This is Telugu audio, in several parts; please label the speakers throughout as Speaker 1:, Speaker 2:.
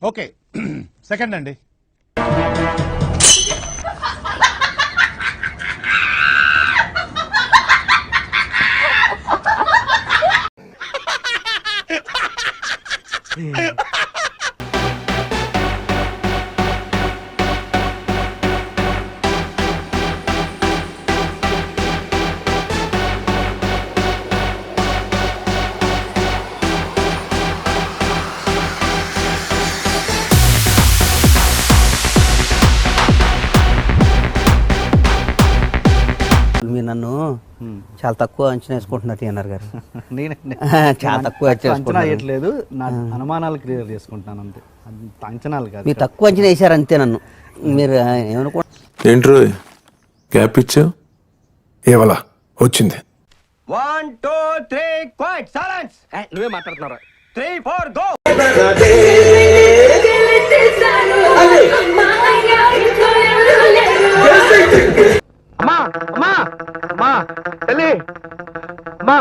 Speaker 1: ఓకే సెకండ్ అండి.
Speaker 2: మీరు నన్ను చాలా తక్కువ అంచనా వేసుకుంటున్నారు టీఎన్ఆర్ గారు.
Speaker 3: నేనండి
Speaker 2: చాలా తక్కువ
Speaker 3: అంచనా వేయట్లేదు, నా అనుమానాలు క్లియర్ చేసుకుంటాను అంతే, అంత అంచనాలు కాదు.
Speaker 2: మీరు తక్కువ అంచనా వేసారు అంతే నన్ను. మీరు ఏమనుకో
Speaker 4: ఏంట్రో గ్యాప్ ఇచ్చా ఏవలా వచ్చింది.
Speaker 5: 1 2 3 క్వైట్ సైలెన్స్. నువ్వే మాట్లాడుతున్నారా? 3 4 గో. అమ్మా అమ్మా అమ్మా తల్లి అమ్మా.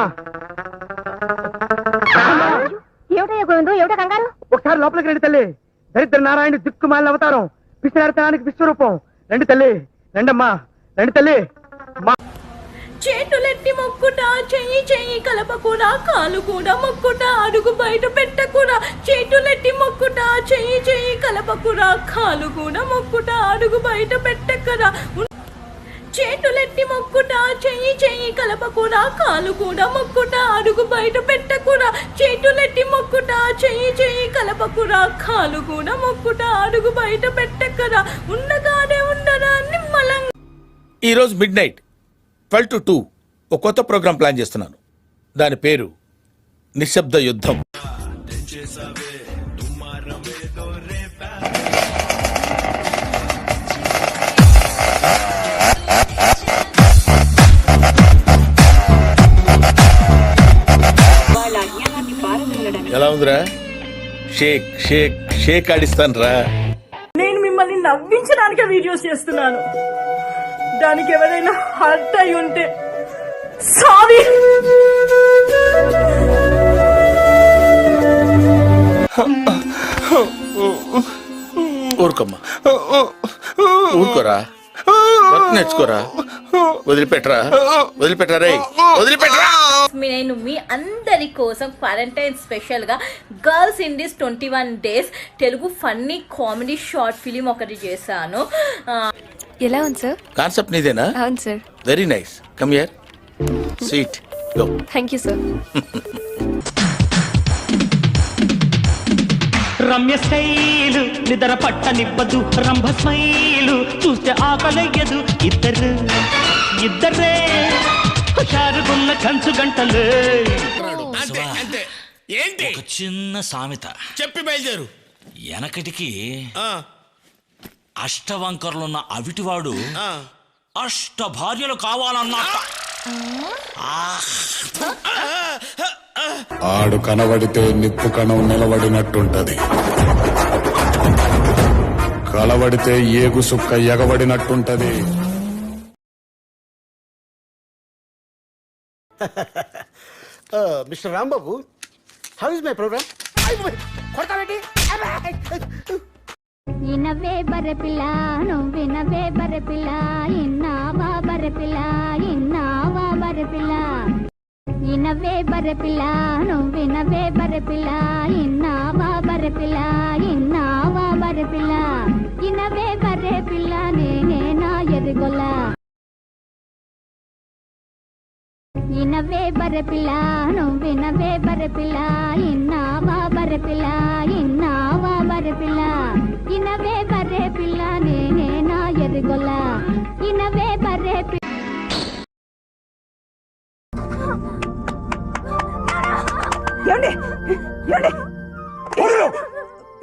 Speaker 6: ఏమిటయ్యా గోవిందు, ఏమిటో కంగారు?
Speaker 5: ఒకసారి లోపలికి రండి తల్లి. దరిద్ర నారాయణ దిక్కుమాలిన అవతారం, విశ్వనార్థానికి విశ్వరూపం. రండి తల్లి, రండమ్మా, రండి తల్లి.
Speaker 6: చేతులెత్తి మొక్కుట, చెయ్యి చెయ్యి కలపకురా, కాలు కూడా మొక్కుట, అడుగు బయట పెట్టకురా. చేతులెత్తి మొక్కుట, చెయ్యి చెయ్యి కలపకురా, కాలు కూడా మొక్కుట, అడుగు బయట పెట్టకురా. చేతులెత్తి మొక్కుట, చెయ్యి చెయ్యి కలపకురా, కాలు కూడా మొక్కుట, అడుగు బయట పెట్టకురా. చేతులెత్తి మొక్కుట, చెయ్యి చెయ్యి కలపకురా, కాలు కూడా మొక్కుట, అడుగు బయట పెట్టకురా. ఉండగానే ఉండరా నిమ్మలంగా.
Speaker 7: ఈరోజు మిడ్ నైట్ 12 to 2 ఒక కొత్త ప్రోగ్రాం ప్లాన్ చేస్తున్నాను. దాని పేరు నిశ్శబ్ద యుద్ధం. ఎలా ఉందిరా? షేక్ షేక్ షేక్ ఆడిస్తాను రా.
Speaker 6: నేను మిమ్మల్ని నవ్వించడానికే వీడియోస్ చేస్తున్నాను. దానికి ఎవరైనా హర్ట్ అయి ఉంటే సారీ.
Speaker 7: ఊరుకోమ్మా, ఊరుకోరా, వర్క్ నేర్చుకోరా. వదిలిపెట్టరా, వదిలిపెట్టరా రే, వదిలిపెట్టరా.
Speaker 6: నేను మీ అందరి కోసం క్వారంటైన్ స్పెషల్ గా girls in this 21 days Telugu funny comedy short film ఒకటి చేశాను.
Speaker 8: ఎలా ఉంది సార్?
Speaker 7: కాన్సెప్ట్ నీదేనా?
Speaker 8: అవును sir.
Speaker 7: Very nice. Come here, seat, go.
Speaker 8: Thank you sir.
Speaker 9: Ramya style నిద్ర పట్టనివ్వదు, రంభ స్మైలు చూస్తే ఆకలయ్యదు. ఇద్దరే హుషారుగున్న కంచు గంటలే.
Speaker 7: ఏంటి
Speaker 10: ఒక చిన్న సామెత
Speaker 7: చెప్పి బయలుదేరు.
Speaker 10: వెనకటికి అష్టవంకర్లున్న అవిటివాడు అష్ట భార్యలు కావాలన్నా.
Speaker 4: ఆడు కనబడితే నిప్పు కణం నిలబడినట్టుంటది, కలబడితే ఏగు సుక్క ఎగబడినట్టుంటది.
Speaker 5: Mister Rambabu, how is my program? కొడతావేంటి?
Speaker 6: ఇనవే బరపిల్ల, నువ్వినవే బరపిల్ల, ఇన్నావా బరపిల్ల, ఇన్నావా బరపిల్ల. ఇనవే బరపిల్ల, నువ్వినవే బరపిల్ల, ఇన్నావా బరపిల్ల, ఇన్నావా బరపిల్ల. ఇనవే బరపిల్ల, నేనేనా ఎరుగొల్ల. ఇనవే బరపిల్ల, నువ్వినవే బరపిల్ల, ఇన్నావా బరపిల్ల, ఇన్నావా బరపిల్ల. ఇనవే బరపిల్ల, నేనేనా ఎరుగొల్ల. ఇనవే బరపిల్ల.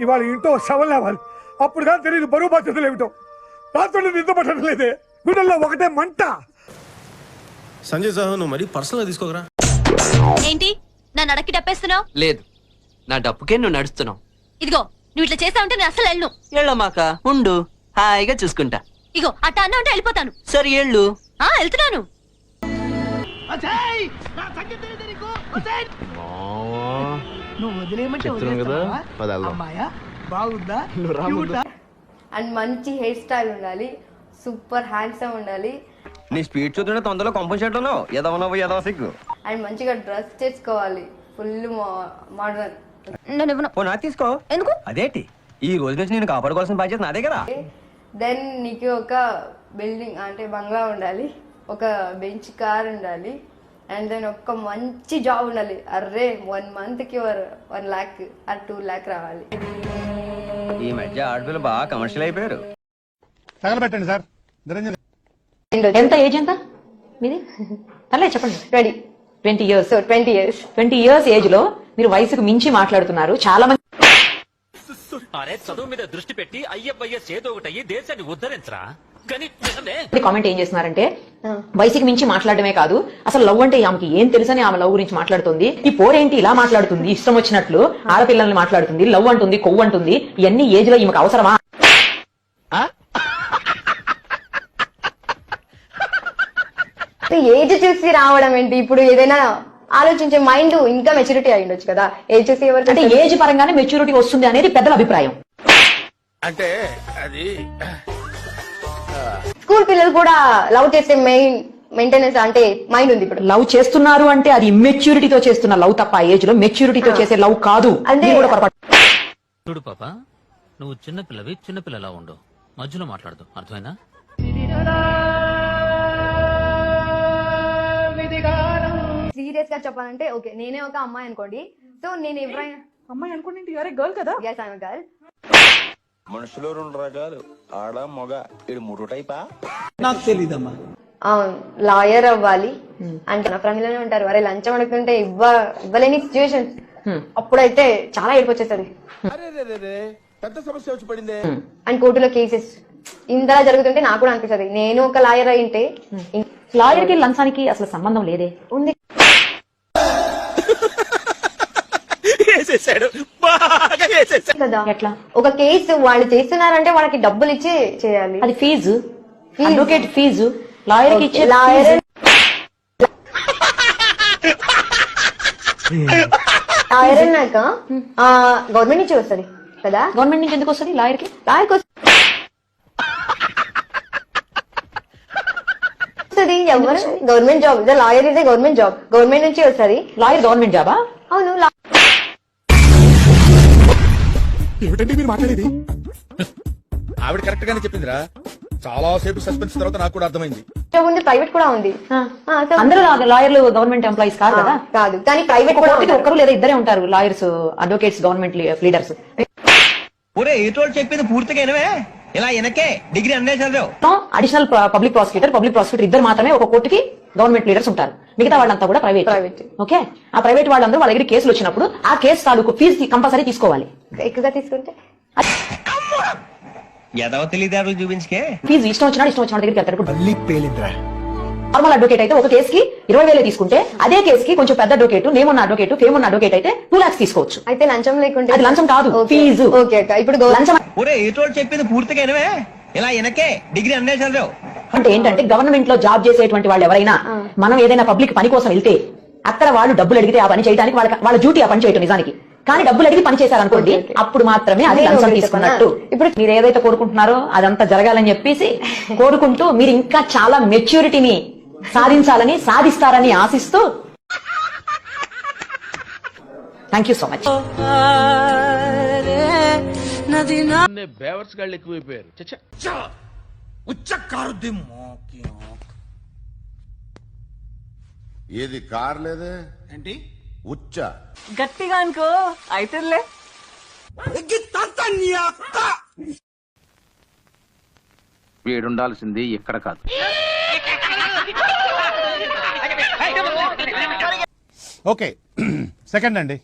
Speaker 5: ఇవాళ ఇంట్లో శవం లేవాలి, అప్పుడు కానీ తెలియదు బరువు బాధ్యతలు ఏమిటో. రాత్రులు నిద్ర పట్టడం లేదే, గుండెల్లో ఒకటే మంట.
Speaker 11: సంజయ్ సార్, నువ్వు మరీ పర్సనల్ గా తీసుకోకరా.
Speaker 6: ఏంటి నా నడకి డప్పేస్తున్నావు?
Speaker 2: లేదు, నా డప్పుకే నువ్వు నడుస్తున్నావు.
Speaker 6: ఇదిగో నువ్వు ఇట్లా చేసావంటే నేను అసలు వెళ్ళను.
Speaker 2: ఎళ్ళమాక ఉండు, హాయిగా చూసుకుంటా.
Speaker 6: ఇగో అట్ట అన్న ఉంటే వెళ్ళిపోతాను.
Speaker 2: సరే ఎళ్ళు.
Speaker 6: వెళ్తున్నాను.
Speaker 11: నువ్వు వదిలేయమంటే
Speaker 8: అండ్ మంచి హెయిర్ స్టైల్ ఉండాలి, సూపర్ హ్యాండ్సమ్ ఉండాలి,
Speaker 5: నీ స్పీడ్ చూస్తుంటే తొందరలో కంపల్సరీ ఉన్నావు ఎదవ సిగ్గు.
Speaker 8: అండ్ మంచిగా డ్రెస్ చేసుకోవాలి, ఫుల్ మోడర్న్.
Speaker 5: ఓ నా తీసుకో. ఎందుకు అదేంటి ఈ రోజు నుంచి నేను కాపాడుకోవాల్సిన బాధ్యత నాదే కదా.
Speaker 8: దెన్ నీకు ఒక బిల్డింగ్ అంటే బంగ్లా ఉండాలి, ఒక బెంచ్ కార్ ఉండాలి, అండ్ దెన్ ఒక మంచి జాబ్ ఉండాలి. అర్రే 1 month కి 1 lakh ఆర్ 2 lakh రావాలి.
Speaker 5: ఈ మధ్య ఆడపిల్లలు బాగా కమర్షియల్ అయిపోయారు.
Speaker 1: తగలబెట్టండి సార్. నిరంజన్
Speaker 6: ఎంత ఏజ్ ఎంత మీది? పర్లేదు చెప్పండి.
Speaker 8: 20 years. So 20 years.
Speaker 6: 20 years age లో మీరు వయసుకు మించి మాట్లాడుతున్నారు. చాలా మంది
Speaker 10: అరే చదువు మీద దృష్టి పెట్టి అయ్యబ్బయ్య చేదో ఒకటయ్యి దేశాన్ని ఉద్ధరించరా కానీ
Speaker 6: కామెంట్ ఏం చేస్తున్నారంటే వయసుకి మించి మాట్లాడమే కాదు, అసలు లవ్ అంటే ఆమెకి ఏం తెలుసని ఆమె లవ్ గురించి మాట్లాడుతుంది. ఈ పోరేంటి ఇలా మాట్లాడుతుంది, ఇష్టం వచ్చినట్లు ఆడపిల్లల్ని మాట్లాడుతుంది, లవ్ అంటుంది, కొవ్వు అంటుంది. ఇవన్నీ ఏజ్ లో ఈమెకు అవసరమా?
Speaker 8: ఏజ్ చూసి రావడం ఏంటి? ఇప్పుడు ఏదైనా ఆలోచించే మైండ్ ఇంకా మెచ్యూరిటీ అయి ఉండొచ్చు కదా. ఏజ్ చూసి ఎవరికి
Speaker 6: అంటే ఏజ్ పరంగానే మెచ్యూరిటీ వస్తుంది అనేది పెద్దల అభిప్రాయం.
Speaker 7: అంటే అది
Speaker 8: స్కూల్ పిల్లలు కూడా లవ్ చేసే మెయింటెనెన్స్ అంటే మైండ్ ఉంది. ఇప్పుడు
Speaker 6: లవ్ చేస్తున్నారు అంటే అది ఇమ్మెచ్యూరిటీతో చేస్తున్న లవ్ తప్ప ఏజ్ లో మెచ్యూరిటీతో చేసే లవ్ కాదు.
Speaker 8: అంటే
Speaker 6: కూడా పొరపాటు.
Speaker 10: చూడు పాప, నువ్వు చిన్నపిల్లవి, చిన్నపిల్లలా ఉండు, మధ్యలో మాట్లాడదు, అర్థమైనా?
Speaker 8: సీరియస్ గా చెప్పాలంటే ఓకే, నేనే ఒక అమ్మాయి అనుకోండి. సో నేను ఎవరైనా
Speaker 6: అమ్మాయి అనుకోండి, గర్ల్ కదా.
Speaker 8: yes I'm a girl.
Speaker 11: మనుషులు 2 రకాలు, ఆడ మగ. ఇది 3 టైపా?
Speaker 3: నాకు తెలీదమ్మా.
Speaker 8: అవును, లాయర్ అవ్వాలి అంటే నా ఫ్రెండ్లోనే ఉంటారు. వరే లంచం అడుగుతుంటే ఇవ్వలేని సిచ్యువేషన్, అప్పుడైతే చాలా ఏడుపు వచ్చేసరి.
Speaker 11: పెద్ద సమస్య వచ్చి పడిందే.
Speaker 8: అండ్ కోర్టులో కేసెస్ ఇంతలా జరుగుతుంటే నాకు కూడా అనిపిస్తుంది, నేను ఒక లాయర్ అయింటే.
Speaker 6: లాయర్ కి లంచానికి అసలు సంబంధం లేదే.
Speaker 8: ఉంది కదా.
Speaker 6: ఎట్లా?
Speaker 8: ఒక కేసు వాళ్ళు చేస్తున్నారంటే వాళ్ళకి డబ్బులు ఇచ్చి చేయాలి.
Speaker 6: అది ఫీజు, అడ్వకేట్ ఫీజు. లాయర్ కి ఇచ్చే
Speaker 8: లాయర్ లాయర్ అన్నాక గవర్నమెంట్ నుంచి వస్తుంది కదా.
Speaker 6: గవర్నమెంట్ నుంచి ఎందుకు వస్తుంది లాయర్ కి?
Speaker 8: లాయర్ వస్తుంది ఎవరు? Government job. లాయర్ ఇదే గవర్నమెంట్ జాబ్, గవర్నమెంట్ నుంచి వస్తుంది.
Speaker 6: లాయర్ గవర్నమెంట్ జాబా?
Speaker 8: అవును.
Speaker 1: ఏమిటండి మీరు మాట్లాడేది?
Speaker 7: ఆవిడ కరెక్ట్ గానే చెప్పిందిరా. చాలా సేపు సస్పెన్స్ తర్వాత నాకు కూడా అర్థమైంది.
Speaker 8: ఉంది, ప్రైవేట్ కూడా ఉంది.
Speaker 6: అందరూ లాయర్లు గవర్నమెంట్ ఎంప్లాయీస్ కాదు కదా.
Speaker 8: కాదు, కానీ ప్రైవేట్ కూడా
Speaker 6: ఒకరు లేదా ఇద్దరే ఉంటారు లాయర్స్, అడ్వకేట్స్, గవర్నమెంట్ లీడర్స్.
Speaker 5: ఒరే ఏటోళ్ళు చెప్పింది పూర్తిగా వినవే. ఇలా వెనకే డిగ్రీ అన్నే చదివావు.
Speaker 6: అడిషనల్ పబ్లిక్ ప్రాసిక్యూటర్ ఇద్దరు మాత్రమే ఒక కోర్టుకి గవర్నమెంట్ లీడర్స్ ఉంటారు. మిగతా వాళ్ళంతా కూడా ప్రైవేట్. ఓకే, ఆ ప్రైవేట్ వాళ్ళందరూ వాళ్ళ దగ్గర కేసులు వచ్చినప్పుడు ఆ కేసు తాలూకు ఫీజు కంపల్సరీ తీసుకోవాలి.
Speaker 8: ఎక్కువగా తీసుకుంటే
Speaker 5: ఎదవ తెలివితేటలు చూపించుకే
Speaker 6: ఫీజు ఇష్టం వచ్చిన దగ్గరికి వెళ్తారు. ఇప్పుడు నార్మల్ అడ్వకేట్ అయితే ఒక కేసుకి 20,000 తీసుకుంటే, అదే కేసుకి కొంచెం పెద్ద అడ్వకేట్, నేమ్ ఉన్న అడ్వకేట్, ఫేమ్ ఉన్న అడ్వకేట్ అయితే 2 lakhs తీసుకోవచ్చు.
Speaker 8: అయితే లంచం లేకుంటే
Speaker 6: అది లంచం కాదు, ఫీజు.
Speaker 8: ఓకే అక్క, ఇప్పుడు లంచం
Speaker 5: ఒరే ఏటోళ్ళు చెప్పింది పూర్తిగా వినవే. ఇలా వెనకే డిగ్రీ అన్నే చదివావు.
Speaker 6: అంటే ఏంటంటే గవర్నమెంట్ లో జాబ్ చేసేటువంటి వాళ్ళు ఎవరైనా మనం ఏదైనా పబ్లిక్ పని కోసం వెళ్తే అక్కడ వాళ్ళు డబ్బులు అడిగితే ఆ పని చేయడానికి వాళ్ళ డ్యూటీ ఆ పని చేయటం నిజానికి. కానీ డబ్బులు అడిగి పని చేశారనుకోండి, అప్పుడు మాత్రమే అది లంచం తీసుకున్నట్టు. ఇప్పుడు మీరు ఏదైతే కోరుకుంటున్నారో అదంతా జరగాలని చెప్పేసి కోరుకుంటూ మీరు ఇంకా చాలా మెచ్యూరిటీని సాధిస్తారని ఆశిస్తూ థ్యాంక్ యూ సో మచ్.
Speaker 7: బేవర్స్ గాళ్ళు ఎక్కువైపోయారు.
Speaker 4: ఏది కార్ లేదే ఏంటి ఉచ్చ
Speaker 6: గట్టిగా అనుకో అయితేలే.
Speaker 5: వీడుండాల్సింది ఇక్కడ కాదు.
Speaker 1: ఓకే, సెకండ్ అండి.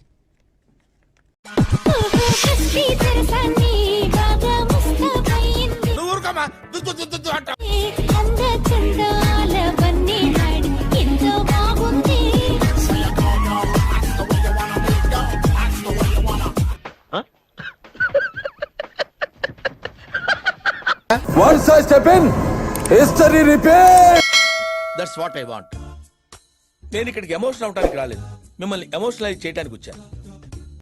Speaker 11: Once I step in, history repeat.
Speaker 7: That's what I want. నేను ఇక్కడికి ఎమోషనల్ అవడానికి రాలేదు, మిమ్మల్ని ఎమోషనలైజ్ చేయడానికి వచ్చాను.